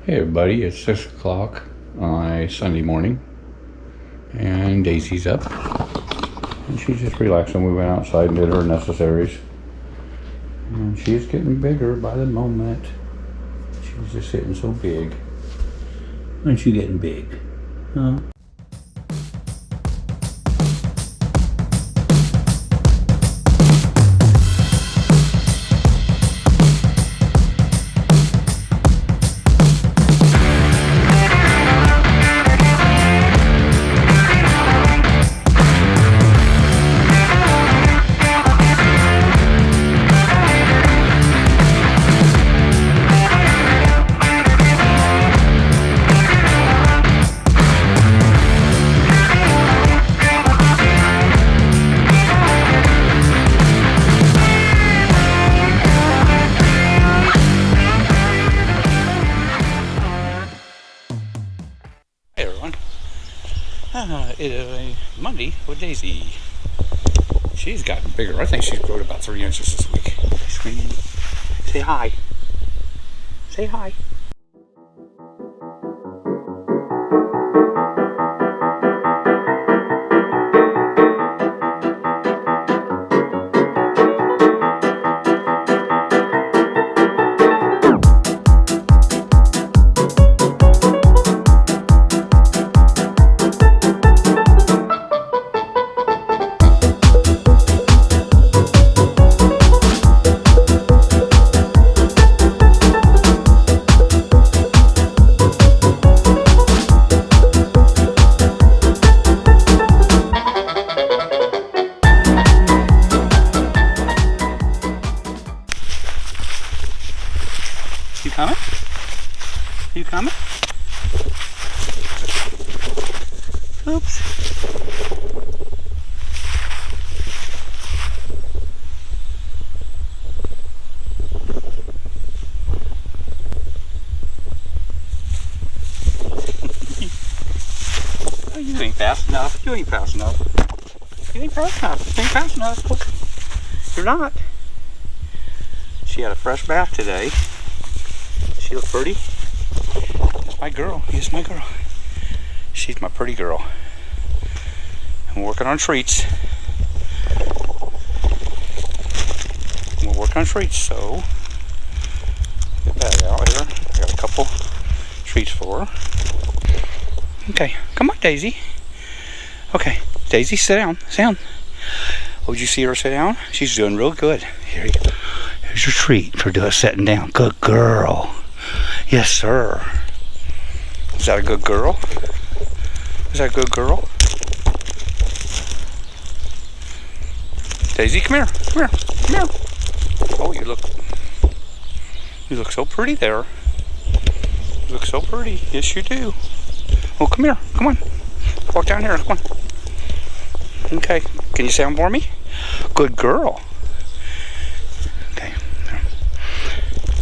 Hey everybody, it's 6 o'clock on a Sunday morning, and Daisy's up, and she's just relaxing. We went outside and did her necessaries, and she's getting bigger by the moment. She's just getting so big. Aren't you getting big? Huh? It is a Monday with Daisy. She's gotten bigger. I think she's grown about 3 inches this week. Say hi. Say hi. You coming? You coming? Oops. Oh, you ain't fast enough. You ain't fast enough. You ain't fast enough. You ain't fast enough. Okay. You're not. She had a fresh bath today. She look pretty. That's my girl. He's my girl. She's my pretty girl. I'm working on treats. We're working on treats, so get that out here. I got a couple treats for her. Okay, come on, Daisy. Okay, Daisy, sit down. Sit down. Oh, did you see her sit down? She's doing real good. Here you go. Here's your treat for sitting down. Good girl. Yes, sir. Is that a good girl? Is that a good girl? Daisy, come here. Come here. Come here. Oh, you look so pretty there. You look so pretty. Yes, you do. Oh, come here. Come on. Walk down here. Come on. Okay. Can you sound for me? Good girl. Okay.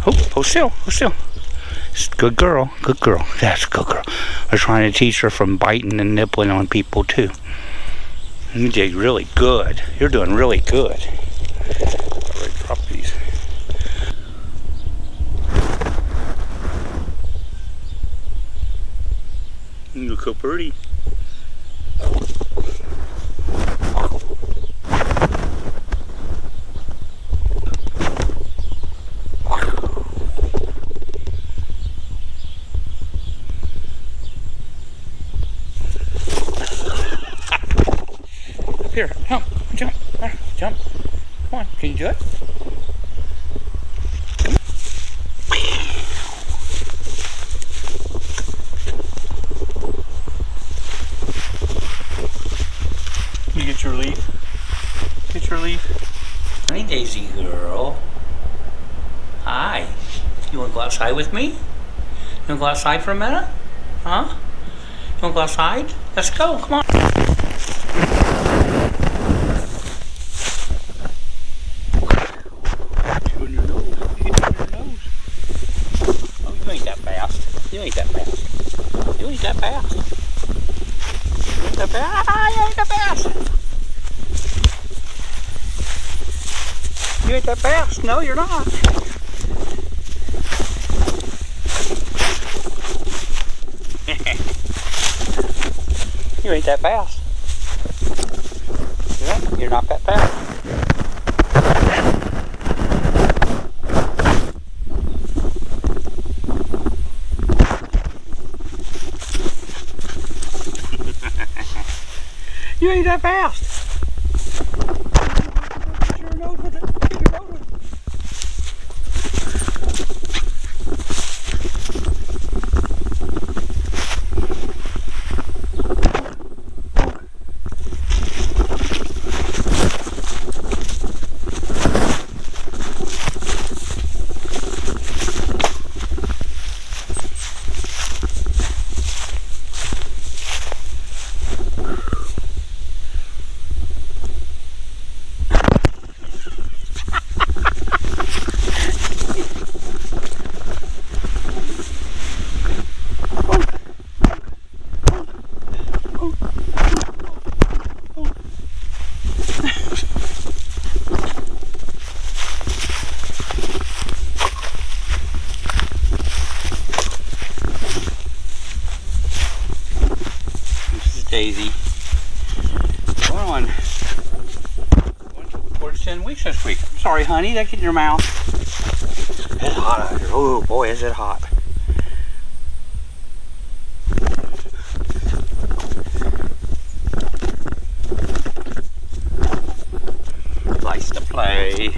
Oh, hold still. Hold still. Good girl, good girl. That's a good girl. We're trying to teach her from biting and nibbling on people too. You did really good. You're doing really good. All right, drop these. You look so pretty. Here, jump, jump. Come on, can you do it? You get your leaf. Get your leaf. Hi, Daisy girl. Hi. You want to go outside with me? You want to go outside for a minute? Huh? You want to go outside? Let's go, come on. You ain't that fast. You ain't that fast. You ain't that fast. You ain't that fast. You ain't that fast. No, you're not. ain't that fast. Yeah, you're not that fast. You ain't that fast. Get your nose with it. Get your nose with it. Daisy. Going towards 10 weeks this week. I'm sorry, honey, that get in your mouth. It's hot out here. Oh boy, is it hot. Likes to play.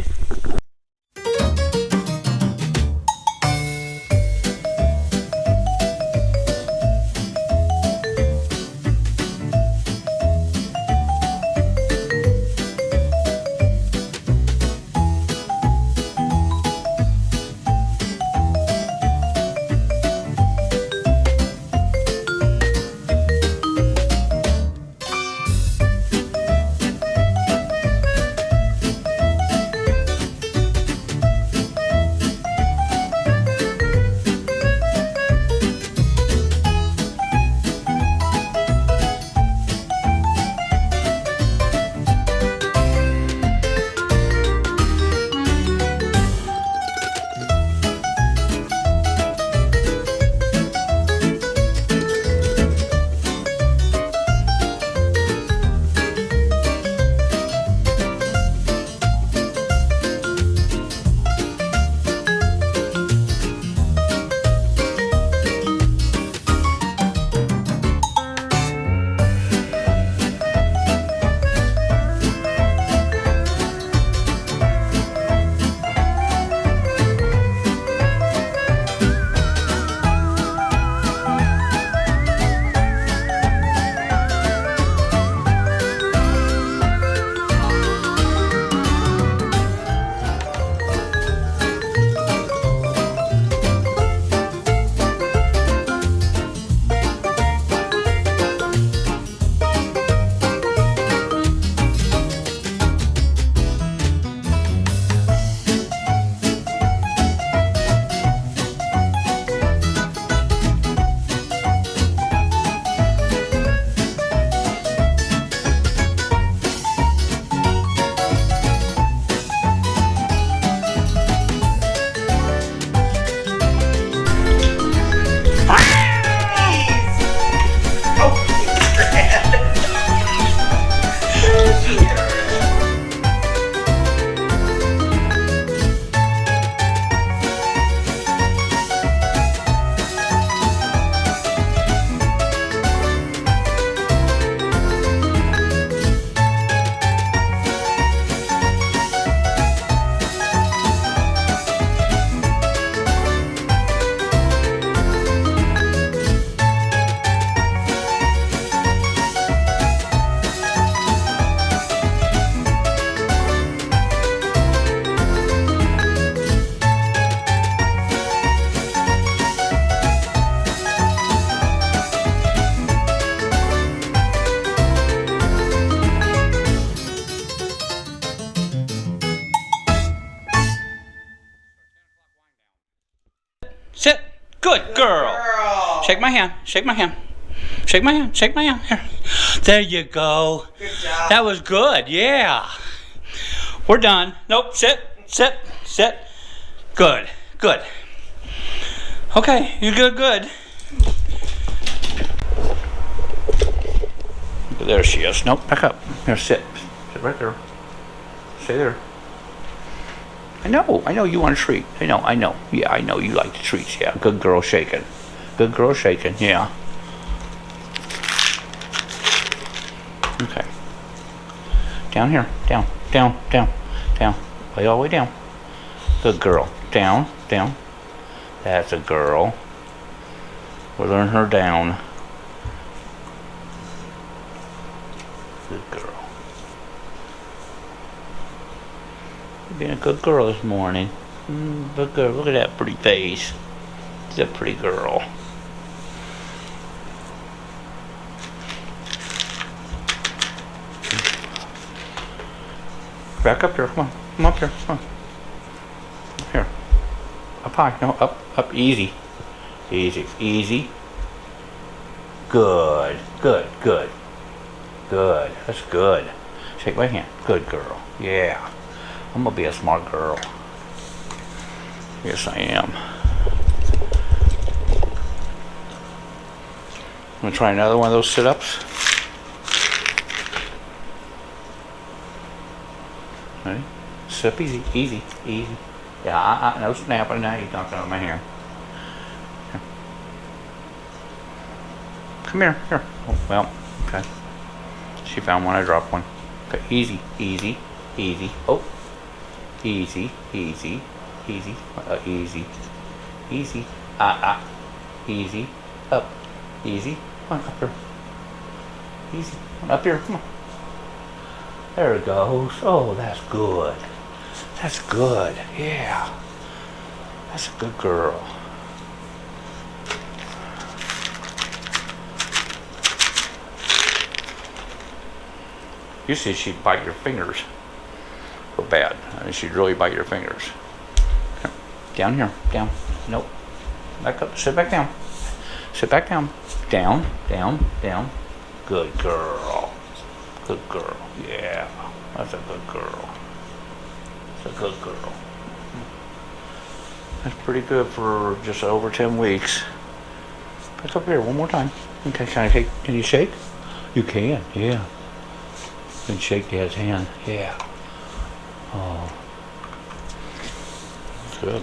Sit. Good girl. Shake my hand. Shake my hand. Shake my hand. Shake my hand. Here. There you go. Good job. That was good. Yeah. We're done. Nope. Sit. Sit. Sit. Good. Good. Okay. You're good. Good. There she is. Nope, back up. Here, sit. Sit right there. Stay there. I know you want a treat. I know. Yeah, I know you like the treats. Yeah, good girl shaking. Good girl shaking, yeah. Okay. Down here. Down. Lay all the way down. Good girl. Down. That's a girl. We'll learn her down. Good girl. You're being a good girl this morning. Good girl. Look at that pretty face. She's a pretty girl. Back up here. Come on. Come up here. Come on. Here. Up high. No, up. Easy. Good. That's good. Shake my hand. Good girl. Yeah. I'm gonna be a smart girl. Yes, I am. I'm gonna try another one of those sit-ups. Ready? Sit up easy. Yeah, no snapping now. You're knocking on my hand. Here. Come here. Oh, well, okay. She found one. I dropped one. Okay, easy. Oh, easy. Easy. Easy. Up. Easy. Come on, up here. Easy. Come on, up here. Come on. There it goes. Oh, that's good. Yeah. That's a good girl. Usually she'd bite your fingers. Real bad. I mean, she'd really bite your fingers. Down here. Down. Nope. Back up. Sit back down. Down. Good girl. Yeah. That's a good girl. That's pretty good for just over 10 weeks. Back up here one more time. Okay, can you shake? You can, yeah. You can shake Dad's hand, yeah. Oh. Good.